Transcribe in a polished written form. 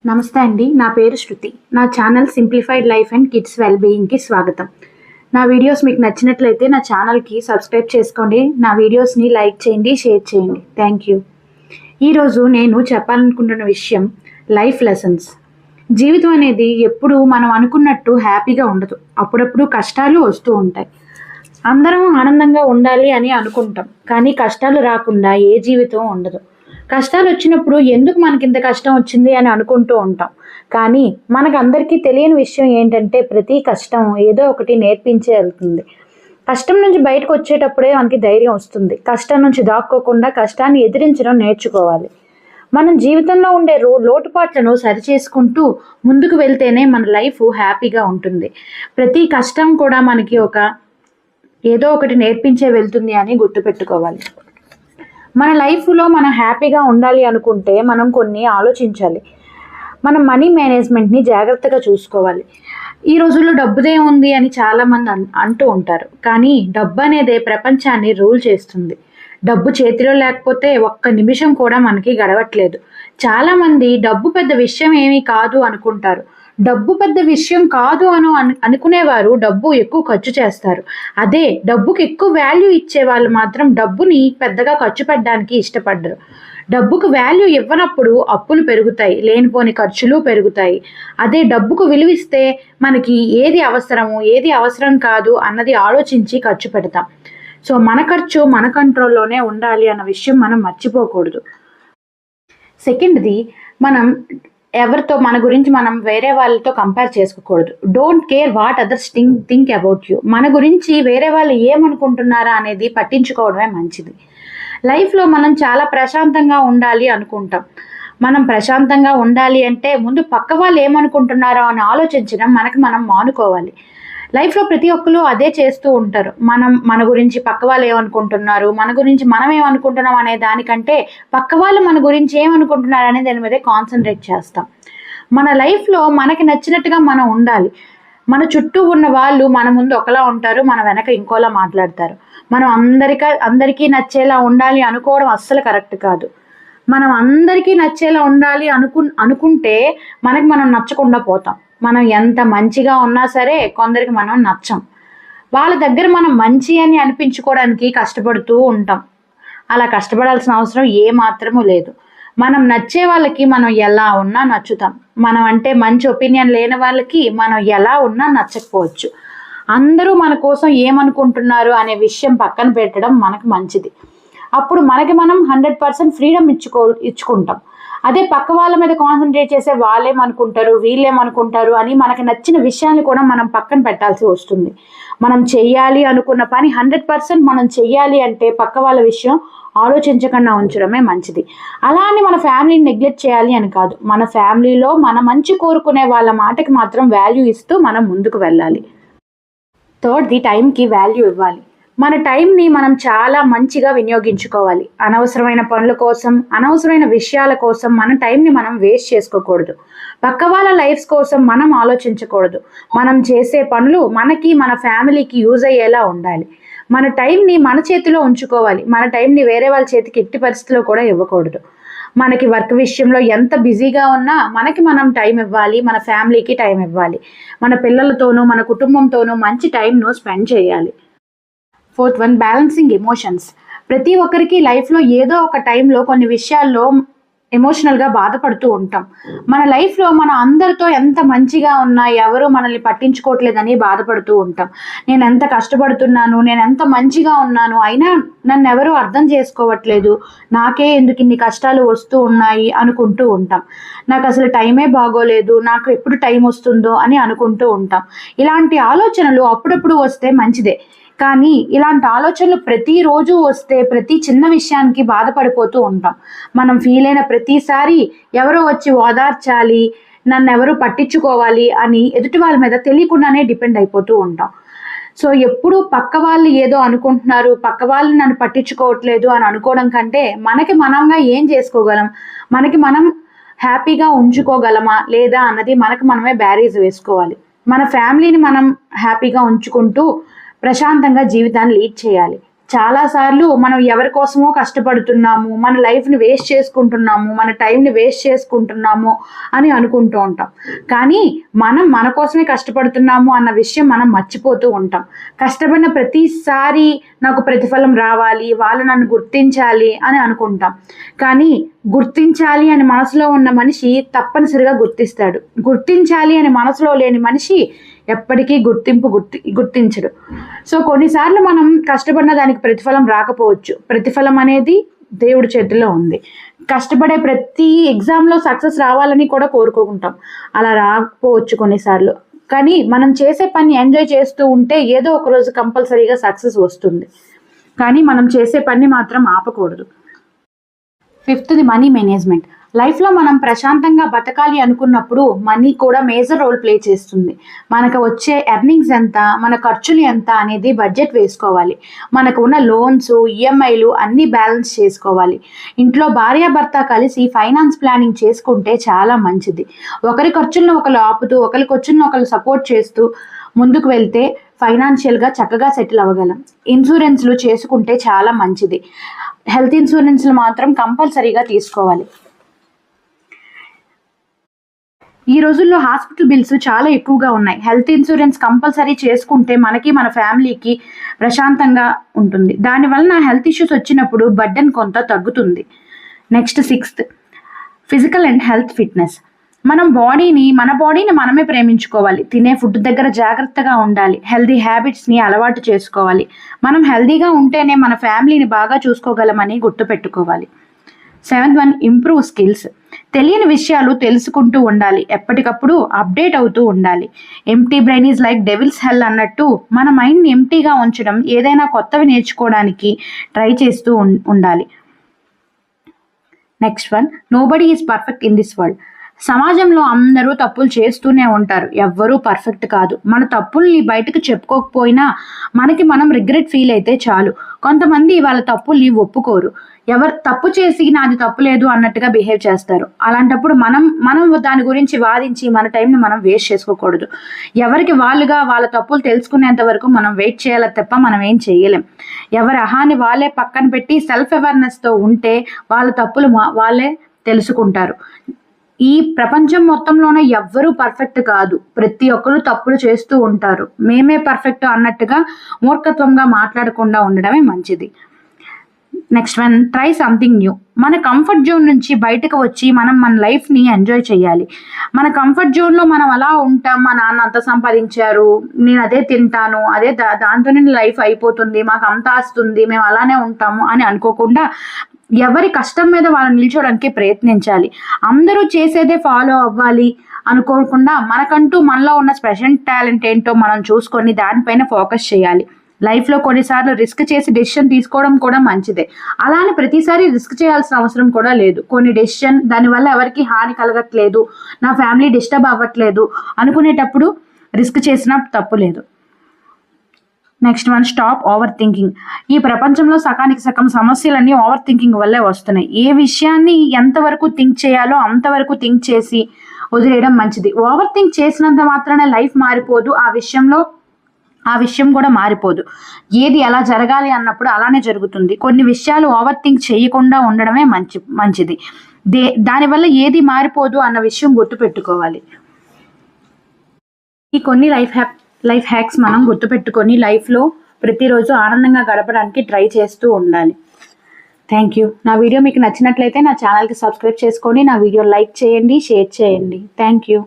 నమస్తే అండి. నా పేరు శృతి. నా channel simplified life and kids well బీయింగ్కి స్వాగతం. నా వీడియోస్ మీకు నచ్చినట్లయితే నా ఛానల్కి సబ్స్క్రైబ్ చేసుకోండి. నా వీడియోస్ని లైక్ చేయండి, షేర్ చేయండి. Thank you. ఈరోజు నేను చెప్పాలనుకుంటున్న విషయం లైఫ్ లెసన్స్. జీవితం అనేది ఎప్పుడు మనం అనుకున్నట్టు హ్యాపీగా ఉండదు. అప్పుడప్పుడు కష్టాలు వస్తూ ఉంటాయి. అందరం ఆనందంగా ఉండాలి అని అనుకుంటాం, కానీ కష్టాలు రాకుండా ఏ జీవితం ఉండదు. కష్టాలు వచ్చినప్పుడు ఎందుకు మనకి ఇంత కష్టం వచ్చింది అని అనుకుంటూ ఉంటాం. కానీ మనకు అందరికీ తెలియని విషయం ఏంటంటే ప్రతి కష్టం ఏదో ఒకటి నేర్పించే వెళ్తుంది. కష్టం నుంచి బయటకు వచ్చేటప్పుడే మనకి ధైర్యం వస్తుంది. కష్టం నుంచి దాక్కోకుండా కష్టాన్ని ఎదిరించడం నేర్చుకోవాలి. మనం జీవితంలో ఉండే లోటుపాట్లను సరిచేసుకుంటూ ముందుకు వెళ్తేనే మన లైఫ్ హ్యాపీగా ఉంటుంది. ప్రతి కష్టం కూడా మనకి ఏదో ఒకటి నేర్పించే వెళ్తుంది అని గుర్తుపెట్టుకోవాలి. మన లైఫ్లో మనం హ్యాపీగా ఉండాలి అనుకుంటే మనం కొన్ని ఆలోచించాలి. మనం మనీ మేనేజ్మెంట్ని జాగ్రత్తగా చూసుకోవాలి. ఈ రోజుల్లో డబ్బుదే ఉంది అని చాలామంది అంటూ ఉంటారు, కానీ డబ్బు అనేదే ప్రపంచాన్ని రూల్ చేస్తుంది. డబ్బు చేతిలో లేకపోతే ఒక్క నిమిషం కూడా మనకి గడవట్లేదు. చాలామంది డబ్బు పెద్ద విషయం ఏమీ కాదు అనుకుంటారు. డబ్బు పెద్ద విషయం కాదు అనుకునేవారు డబ్బు ఎక్కువ ఖర్చు చేస్తారు. అదే డబ్బుకి ఎక్కువ వాల్యూ ఇచ్చే వాళ్ళు మాత్రం డబ్బుని పెద్దగా ఖర్చు పెట్టడానికి ఇష్టపడరు. డబ్బుకు వాల్యూ ఇవ్వనప్పుడు అప్పులు పెరుగుతాయి, లేనిపోని ఖర్చులు పెరుగుతాయి. అదే డబ్బుకు విలువిస్తే మనకి ఏది అవసరము ఏది అవసరం కాదు అన్నది ఆలోచించి ఖర్చు పెడతాం. సో మన ఖర్చు మన కంట్రోల్లోనే ఉండాలి అన్న విషయం మనం మర్చిపోకూడదు. సెకండ్ది, మనం ఎవరితో మన గురించి మనం వేరే వాళ్ళతో కంపేర్ చేసుకోకూడదు. Don't care what others think about you. మన గురించి వేరే వాళ్ళు ఏమనుకుంటున్నారా అనేది పట్టించుకోవడమే మంచిది. లైఫ్లో మనం చాలా ప్రశాంతంగా ఉండాలి అనుకుంటాం. మనం ప్రశాంతంగా ఉండాలి అంటే ముందు పక్క వాళ్ళు ఏమనుకుంటున్నారో అని ఆలోచించడం మనం మానుకోవాలి. లైఫ్లో ప్రతి ఒక్కరు అదే చేస్తూ ఉంటారు. మన గురించి పక్క వాళ్ళు ఏమనుకుంటున్నారు, మన గురించి మనం ఏమనుకుంటున్నాం అనే దానికంటే పక్క వాళ్ళు మన గురించి ఏమనుకుంటున్నారు అనే దాని మీదే కాన్సన్ట్రేట్ చేస్తాం. మన లైఫ్లో మనకి నచ్చినట్టుగా మనం ఉండాలి. మన చుట్టూ ఉన్న వాళ్ళు మన ముందు ఒకలా ఉంటారు, మన వెనక ఇంకోలా మాట్లాడతారు. మనం అందరికీ నచ్చేలా ఉండాలి అనుకోవడం అస్సలు కరెక్ట్ కాదు. మనం అందరికీ నచ్చేలా ఉండాలి అనుకుంటే మనం నచ్చకుండా పోతాం. మనం ఎంత మంచిగా ఉన్నా సరే కొందరికి మనం నచ్చం. వాళ్ళ దగ్గర మనం మంచి అని అనిపించుకోవడానికి కష్టపడుతూ ఉంటాం. అలా కష్టపడాల్సిన అవసరం ఏమాత్రమూ లేదు. మనం నచ్చే వాళ్ళకి మనం ఎలా ఉన్నా నచ్చుతాం. మనం అంటే మంచి ఒపీనియన్ లేని వాళ్ళకి మనం ఎలా ఉన్నా నచ్చకపోవచ్చు. అందరూ మన కోసం ఏమనుకుంటున్నారు అనే విషయం పక్కన పెట్టడం మనకు మంచిది. అప్పుడు మనం 100% ఫ్రీడమ్ ఇచ్చుకుంటాం. అదే పక్క వాళ్ళ మీద కాన్సన్ట్రేట్ చేసే వాళ్ళేమనుకుంటారు వీళ్ళేమనుకుంటారు అని మనకి నచ్చిన విషయాన్ని కూడా మనం పక్కన పెట్టాల్సి వస్తుంది. మనం చెయ్యాలి అనుకున్న పని 100% మనం చెయ్యాలి అంటే పక్క వాళ్ళ విషయం ఆలోచించకుండా ఉంచడమే మంచిది. అలా అని మన ఫ్యామిలీని నెగ్లెక్ట్ చేయాలి అని కాదు. మన ఫ్యామిలీలో మన మంచి కోరుకునే వాళ్ళ మాటకి మాత్రం వాల్యూ ఇస్తూ మనం ముందుకు వెళ్ళాలి. థర్డ్ది, టైంకి వాల్యూ ఇవ్వాలి. మన టైంని మనం చాలా మంచిగా వినియోగించుకోవాలి. అనవసరమైన పనుల కోసం, అనవసరమైన విషయాల కోసం మన టైంని మనం వేస్ట్ చేసుకోకూడదు. పక్క వాళ్ళ లైఫ్స్ కోసం మనం ఆలోచించకూడదు. మనం చేసే పనులు మనకి మన ఫ్యామిలీకి యూజ్ అయ్యేలా ఉండాలి. మన టైంని మన చేతిలో ఉంచుకోవాలి. మన టైంని వేరే వాళ్ళ చేతికి ఎట్టి పరిస్థితిలో కూడా ఇవ్వకూడదు. మనకి వర్క్ విషయంలో ఎంత బిజీగా ఉన్నా మనం టైం ఇవ్వాలి. మన ఫ్యామిలీకి టైం ఇవ్వాలి. మన పిల్లలతోనూ మన కుటుంబంతోనూ మంచి టైంను స్పెండ్ చేయాలి. Fourth one, balancing emotions. ప్రతి ఒక్కరికి లైఫ్లో ఏదో ఒక టైంలో కొన్ని విషయాల్లో ఎమోషనల్గా బాధపడుతూ ఉంటాం. మన లైఫ్లో మన అందరితో ఎంత మంచిగా ఉన్నా ఎవరు మనల్ని పట్టించుకోవట్లేదని బాధపడుతూ ఉంటాం. నేను ఎంత కష్టపడుతున్నాను, నేను ఎంత మంచిగా ఉన్నాను, అయినా నన్ను ఎవరు అర్థం చేసుకోవట్లేదు, నాకే ఎందుకు ఇన్ని కష్టాలు వస్తూ ఉన్నాయి అనుకుంటూ ఉంటాం. నాకు అసలు టైమే బాగోలేదు, నాకు ఎప్పుడు టైం వస్తుందో అని అనుకుంటూ ఉంటాం. ఇలాంటి ఆలోచనలు అప్పుడప్పుడు వస్తే మంచిదే, కానీ ఇలాంటి ఆలోచనలు ప్రతిరోజు వస్తే ప్రతి చిన్న విషయానికి బాధపడిపోతూ ఉంటాం. మనం ఫీల్ అయిన ప్రతిసారి ఎవరో వచ్చి ఓదార్చాలి, నన్ను ఎవరు పట్టించుకోవాలి అని ఎదుటి వాళ్ళ మీద తెలియకుండానే డిపెండ్ అయిపోతూ ఉంటాం. సో ఎప్పుడు పక్క వాళ్ళు ఏదో అనుకుంటున్నారు, పక్క వాళ్ళు నన్ను పట్టించుకోవట్లేదు అని అనుకోవడం కంటే మనంగా ఏం చేసుకోగలం, మనం హ్యాపీగా ఉంచుకోగలమా లేదా అన్నది మనమే బ్యారేజ్ వేసుకోవాలి. మన ఫ్యామిలీని మనం హ్యాపీగా ఉంచుకుంటూ ప్రశాంతంగా జీవితాన్ని లీడ్ చేయాలి. చాలాసార్లు మనం ఎవరి కోసమో కష్టపడుతున్నాము, మన లైఫ్ని వేస్ట్ చేసుకుంటున్నాము, మన టైంని వేస్ట్ చేసుకుంటున్నాము అని అనుకుంటూ ఉంటాం. కానీ మనం మన కోసమే కష్టపడుతున్నాము అన్న విషయం మనం మర్చిపోతూ ఉంటాం. కష్టపడిన ప్రతిసారి నాకు ప్రతిఫలం రావాలి, వాళ్ళు నన్ను గుర్తించాలి అని అనుకుంటాం. కానీ గుర్తించాలి అని మనసులో ఉన్న మనిషి తప్పనిసరిగా గుర్తిస్తాడు. గుర్తించాలి అని మనసులో లేని మనిషి ఎప్పటికీ గుర్తించడు. సో కొన్నిసార్లు మనం కష్టపడిన దానికి ప్రతిఫలం రాకపోవచ్చు. ప్రతిఫలం అనేది దేవుడి చేతుల్లో ఉంది. కష్టపడే ప్రతి ఎగ్జామ్లో సక్సెస్ రావాలని కూడా కోరుకుంటాం. అలా రాకపోవచ్చు కొన్నిసార్లు. కానీ మనం చేసే పని ఎంజాయ్ చేస్తూ ఉంటే ఏదో ఒక రోజు కంపల్సరీగా సక్సెస్ వస్తుంది. కానీ మనం చేసే పని మాత్రం ఆపకూడదు. 5th money management. లైఫ్లో మనం ప్రశాంతంగా బతకాలి అనుకున్నప్పుడు మనీ కూడా మేజర్ రోల్ ప్లే చేస్తుంది. మనకు వచ్చే ఎర్నింగ్స్ ఎంత, మన ఖర్చులు ఎంత అనేది బడ్జెట్ వేసుకోవాలి. మనకు ఉన్న లోన్స్, ఈఎంఐలు అన్నీ బ్యాలెన్స్ చేసుకోవాలి. ఇంట్లో భార్యాభర్త కలిసి ఫైనాన్స్ ప్లానింగ్ చేసుకుంటే చాలా మంచిది. ఒకరి ఖర్చులను ఒకరు ఆపుతూ, ఒకరి ఖర్చులను ఒకరు సపోర్ట్ చేస్తూ ముందుకు వెళ్తే ఫైనాన్షియల్గా చక్కగా సెటిల్ అవ్వగలం. ఇన్సూరెన్స్లు చేసుకుంటే చాలా మంచిది. హెల్త్ ఇన్సూరెన్స్లు మాత్రం కంపల్సరీగా తీసుకోవాలి. ఈ రోజుల్లో హాస్పిటల్ బిల్స్ చాలా ఎక్కువగా ఉన్నాయి. హెల్త్ ఇన్సూరెన్స్ కంపల్సరీ చేసుకుంటే మనకి, మన ఫ్యామిలీకి ప్రశాంతంగా ఉంటుంది. దానివల్ల హెల్త్ ఇష్యూస్ వచ్చినప్పుడు బర్డెన్ కొంత తగ్గుతుంది. Next 6th physical and health fitness. మన బాడీని మనమే ప్రేమించుకోవాలి. తినే ఫుడ్ దగ్గర జాగ్రత్తగా ఉండాలి. హెల్దీ హ్యాబిట్స్ని అలవాటు చేసుకోవాలి. మనం హెల్దీగా ఉంటేనే మన ఫ్యామిలీని బాగా చూసుకోగలమని గుర్తుపెట్టుకోవాలి. 7th improve skills. తెలియని విషయాలు తెలుసుకుంటూ ఉండాలి. ఎప్పటికప్పుడు అప్డేట్ అవుతూ ఉండాలి. Empty brain is like devil's hell అన్నట్టు మన మైండ్ని ఎంప్టీగా ఉంచడం, ఏదైనా కొత్తవి నేర్చుకోవడానికి ట్రై చేస్తూ ఉండాలి. Next nobody is perfect in this world. సమాజంలో అందరూ తప్పులు చేస్తూనే ఉంటారు. ఎవ్వరూ పర్ఫెక్ట్ కాదు. మన తప్పుల్ని బయటకు చెప్పుకోకపోయినా మనకి మనం రిగ్రెట్ ఫీల్ అయితే చాలు. కొంతమంది వాళ్ళ తప్పుల్ని ఒప్పుకోరు. ఎవరు తప్పు చేసి నాది తప్పు లేదు అన్నట్టుగా బిహేవ్ చేస్తారు. అలాంటప్పుడు మనం దాని గురించి వాదించి మన టైంని మనం వేస్ట్ చేసుకోకూడదు. ఎవరికి వాళ్ళుగా వాళ్ళ తప్పులు తెలుసుకునేంత వరకు మనం వెయిట్ చేయాలి తప్ప మనం ఏం చేయలేం. ఎవరి అహాన్ని వాళ్ళే పక్కన పెట్టి సెల్ఫ్ అవేర్నెస్తో ఉంటే వాళ్ళ తప్పులు వాళ్ళే తెలుసుకుంటారు. ఈ ప్రపంచం మొత్తంలోనే ఎవ్వరూ పర్ఫెక్ట్ కాదు. ప్రతి ఒక్కరు తప్పులు చేస్తూ ఉంటారు. మేమే పర్ఫెక్ట్ అన్నట్టుగా మూర్ఖత్వంగా మాట్లాడకుండా ఉండడమే మంచిది. Next try something new. మన కంఫర్ట్ జోన్ నుంచి బయటకు వచ్చి మనం మన లైఫ్ని ఎంజాయ్ చేయాలి. మన కంఫర్ట్ జోన్లో మనం అలా ఉంటాం. మా నాన్న అంత సంపాదించారు, నేను అదే తింటాను, అదే దాంతోనే లైఫ్ అయిపోతుంది, మాకు అంత ఆస్తుంది, మేము అలానే ఉంటాము అని అనుకోకుండా ఎవరి కష్టం మీద వాళ్ళు నిల్చోడానికి ప్రయత్నించాలి. అందరూ చేసేదే ఫాలో అవ్వాలి అనుకోకుండా మనకంటూ మనలో ఉన్న స్పెషల్ టాలెంట్ ఏంటో మనం చూసుకొని దానిపైన ఫోకస్ చేయాలి. లైఫ్లో కొన్నిసార్లు రిస్క్ చేసి డెసిషన్ తీసుకోవడం కూడా మంచిదే. అలానే ప్రతిసారి రిస్క్ చేయాల్సిన అవసరం కూడా లేదు. కొన్ని డెసిషన్ దానివల్ల ఎవరికి హాని కలగట్లేదు, నా ఫ్యామిలీ డిస్టర్బ్ అవ్వట్లేదు అనుకునేటప్పుడు రిస్క్ చేసినా తప్పు లేదు. Next stop over thinking. ఈ ప్రపంచంలో సగానికి సగం సమస్యలన్నీ ఓవర్ థింకింగ్ వల్లే వస్తున్నాయి. ఏ విషయాన్ని ఎంతవరకు థింక్ చేయాలో అంతవరకు థింక్ చేసి వదిలేయడం మంచిది. ఓవర్ థింక్ చేసినంత మాత్రాన లైఫ్ మారిపోదు, ఆ విషయం కూడా మారిపోదు. ఏది ఎలా జరగాలి అన్నప్పుడు అలానే జరుగుతుంది. కొన్ని విషయాలు ఓవర్ థింక్ చేయకుండా ఉండడమే మంచిది. దానివల్ల ఏది మారిపోదు అన్న విషయం గుర్తుపెట్టుకోవాలి. ఈ కొన్ని లైఫ్ హ్యాక్స్ మనం గుర్తుపెట్టుకొని లైఫ్లో ప్రతిరోజు ఆనందంగా గడపడానికి ట్రై చేస్తూ ఉండాలి. Thank you. నా వీడియో మీకు నచ్చినట్లయితే నా ఛానల్కి సబ్స్క్రైబ్ చేసుకొని నా వీడియో లైక్ చేయండి, షేర్ చేయండి. Thank you.